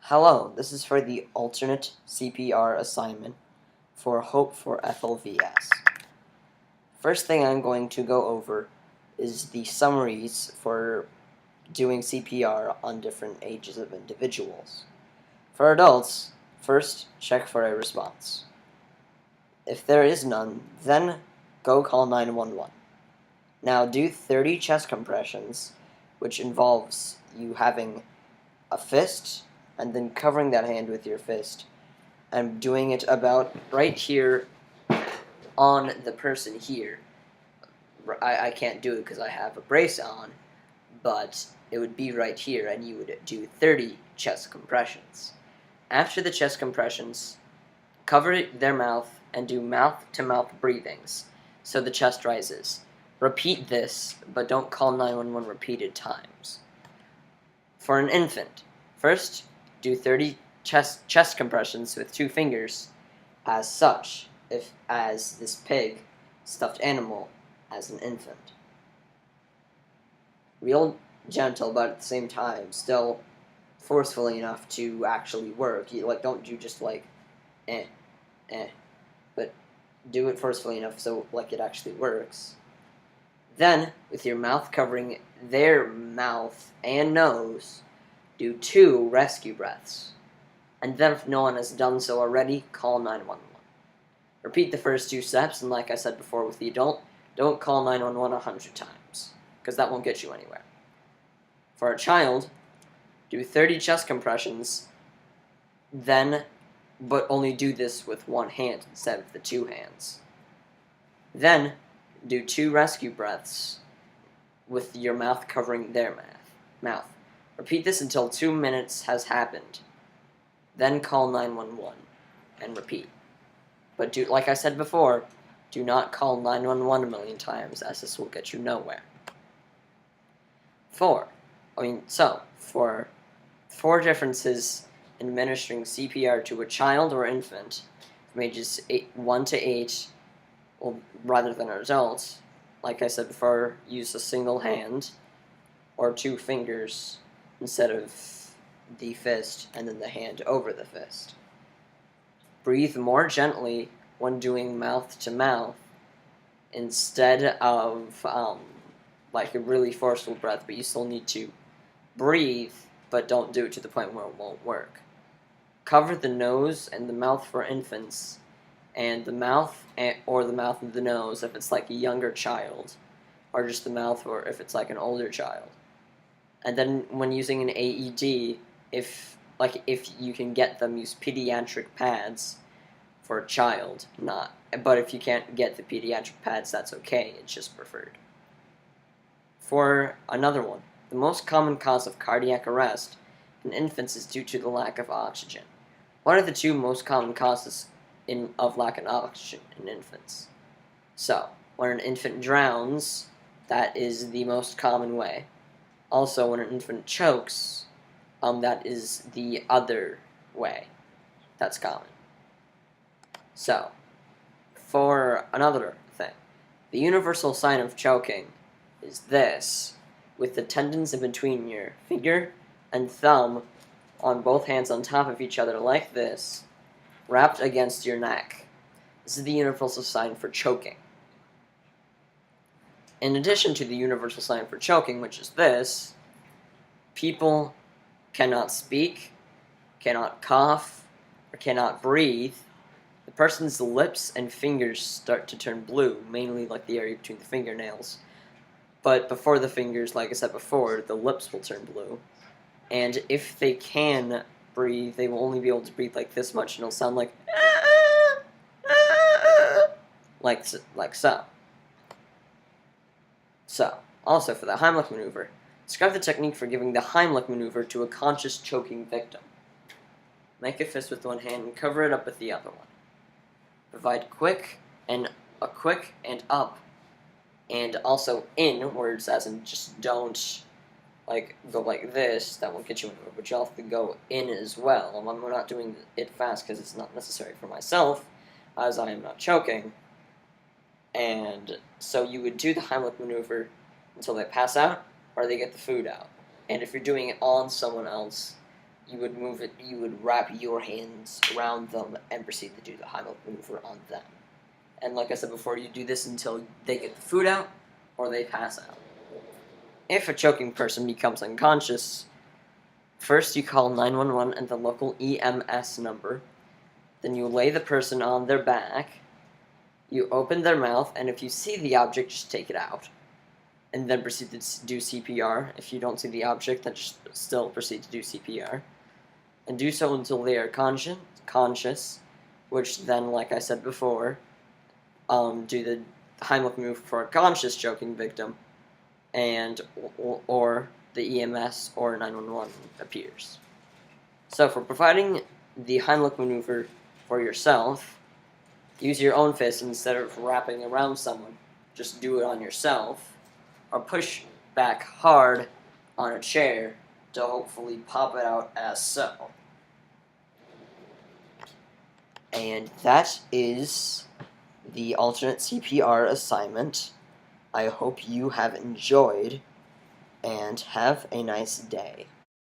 Hello, this is for the alternate CPR assignment for Hope for FLVS. First thing I'm going to go over is the summaries for doing CPR on different ages of individuals. For adults, first check for a response. If there is none, then go call 911. Now do 30 chest compressions, which involves you having a fist and then covering that hand with your fist and doing it about right here on the person here. I can't do it because I have a brace on, but it would be right here, and you would do 30 chest compressions. After the chest compressions, cover their mouth and do mouth-to-mouth breathings so the chest rises. Repeat this, but don't call 911 repeated times. For an infant, first do 30 chest compressions with 2 fingers as such, if as this pig, stuffed animal, as an infant. Real gentle, but at the same time, still forcefully enough to actually work. You don't do just but do it forcefully enough so it actually works. Then, with your mouth covering their mouth and nose, do 2 rescue breaths. And then if no one has done so already, call 911. Repeat the first 2 steps, and like I said before with the adult, don't call 911 100 times, because that won't get you anywhere. For a child, do 30 chest compressions, but only do this with 1 hand instead of the 2 hands. Then, do 2 rescue breaths with your mouth covering their mouth. Repeat this until 2 minutes has happened. Then call 911 and repeat. But like I said before, do not call 911 a million times, as this will get you nowhere. For 4 differences in administering CPR to a child or infant from ages 1 to 8, rather than an adult. Like I said before, use a single hand or 2 fingers instead of the fist, and then the hand over the fist. Breathe more gently when doing mouth to mouth instead of a really forceful breath, but you still need to breathe, but don't do it to the point where it won't work. Cover the nose and the mouth for infants, and the mouth or the mouth and the nose if it's like a younger child, or just the mouth or if it's like an older child. And then when using an AED, if you can get them, use pediatric pads for a child, but if you can't get the pediatric pads, that's okay, it's just preferred. For another one, the most common cause of cardiac arrest in infants is due to the lack of oxygen. What are the 2 most common causes of lack of oxygen in infants? So, when an infant drowns, that is the most common way. Also, when an infant chokes, that is the other way that's common. So, for another thing, the universal sign of choking is this, with the tendons in between your finger and thumb on both hands on top of each other like this, wrapped against your neck. This is the universal sign for choking. In addition to the universal sign for choking, which is this, people cannot speak, cannot cough, or cannot breathe. The person's lips and fingers start to turn blue, mainly like the area between the fingernails. But before the fingers, like I said before, the lips will turn blue. And if they can breathe, they will only be able to breathe like this much, and it'll sound like so. So, also for the Heimlich maneuver, describe the technique for giving the Heimlich maneuver to a conscious choking victim. Make a fist with 1 hand and cover it up with the other one. Provide a quick and up, and also in words, as in just don't go like this, that won't get you anywhere, but you'll have to go in as well. And we're not doing it fast because it's not necessary for myself, as I am not choking. And so you would do the Heimlich maneuver until they pass out or they get the food out. And if you're doing it on someone else, you would move it. You would wrap your hands around them and proceed to do the Heimlich maneuver on them. And like I said before, you do this until they get the food out or they pass out. If a choking person becomes unconscious, first you call 911 and the local EMS number. Then you lay the person on their back. You open their mouth, and if you see the object, just take it out. And then proceed to do CPR. If you don't see the object, then just still proceed to do CPR. And do so until they are conscious, which then, like I said before, do the Heimlich maneuver for a conscious choking victim, and or the EMS or 911 appears. So for providing the Heimlich maneuver for yourself, use your own fist instead of wrapping around someone. Just do it on yourself, or push back hard on a chair to hopefully pop it out as so. And that is the alternate CPR assignment. I hope you have enjoyed, and have a nice day.